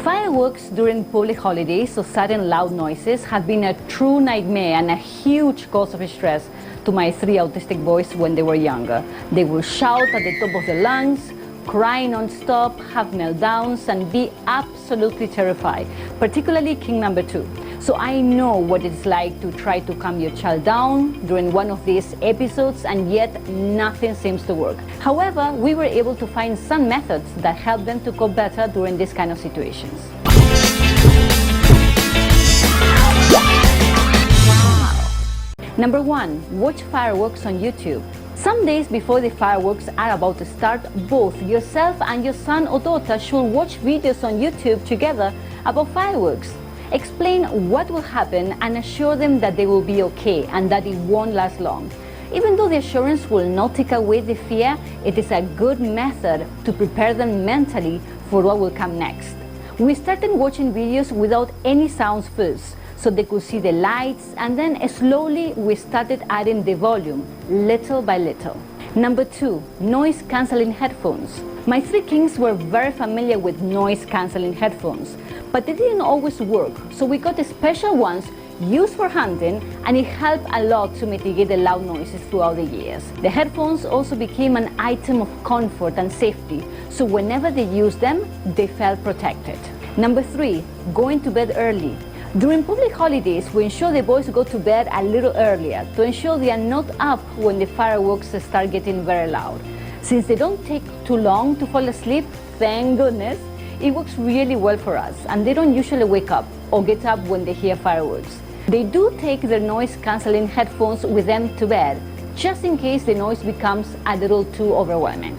Fireworks during public holidays or sudden loud noises have been a true nightmare and a huge cause of stress to my 3 autistic boys when they were younger. They will shout at the top of their lungs, cry non-stop, have meltdowns, and be absolutely terrified, particularly King number 2. So I know what it's like to try to calm your child down during one of these episodes, and yet nothing seems to work. However, we were able to find some methods that help them to cope better during these kind of situations. Number 1, watch fireworks on YouTube. Some days before the fireworks are about to start, both yourself and your son or daughter should watch videos on YouTube together about fireworks. Explain what will happen and assure them that they will be okay and that it won't last long. Even though the assurance will not take away the fear, it is a good method to prepare them mentally for what will come next. We started watching videos without any sounds first, so they could see the lights, and then slowly we started adding the volume, little by little. Number 2, noise cancelling headphones. My 3 kings were very familiar with noise cancelling headphones, but they didn't always work, so we got special ones used for hunting, and it helped a lot to mitigate the loud noises throughout the years. The headphones also became an item of comfort and safety, so whenever they used them, they felt protected. Number 3, going to bed early. During public holidays, we ensure the boys go to bed a little earlier to ensure they are not up when the fireworks start getting very loud. Since they don't take too long to fall asleep, thank goodness, it works really well for us, and they don't usually wake up or get up when they hear fireworks. They do take their noise cancelling headphones with them to bed, just in case the noise becomes a little too overwhelming.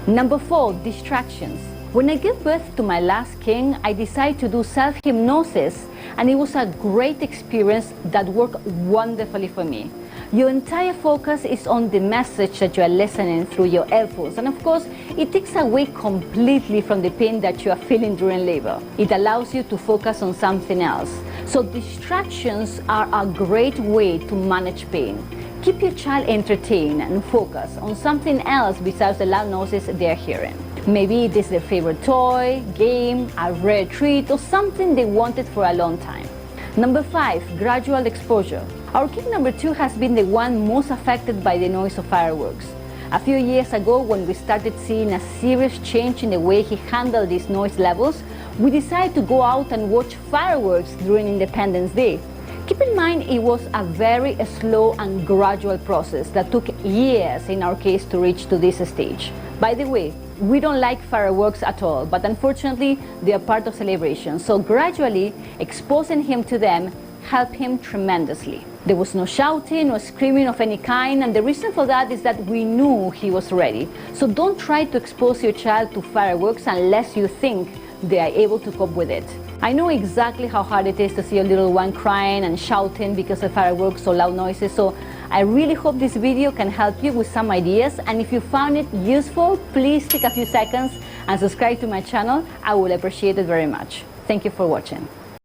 Number 4, distractions. When I gave birth to my last king, I decided to do self-hypnosis, and it was a great experience that worked wonderfully for me. Your entire focus is on the message that you are listening through your earphones, and of course, it takes away completely from the pain that you are feeling during labor. It allows you to focus on something else. So distractions are a great way to manage pain. Keep your child entertained and focus on something else besides the loud noises they are hearing. Maybe it is their favorite toy, game, a rare treat, or something they wanted for a long time. Number 5, gradual exposure. Our king number 2 has been the one most affected by the noise of fireworks. A few years ago, when we started seeing a serious change in the way he handled these noise levels, we decided to go out and watch fireworks during Independence Day. Keep in mind, it was a very slow and gradual process that took years in our case to reach to this stage. By the way, we don't like fireworks at all, but unfortunately, they are part of celebration. So gradually, exposing him to them helped him tremendously. There was no shouting or screaming of any kind, and the reason for that is that we knew he was ready. So don't try to expose your child to fireworks unless you think they are able to cope with it. I know exactly how hard it is to see a little one crying and shouting because of fireworks or loud noises, so I really hope this video can help you with some ideas, and if you found it useful, please take a few seconds and subscribe to my channel. I will appreciate it very much. Thank you for watching.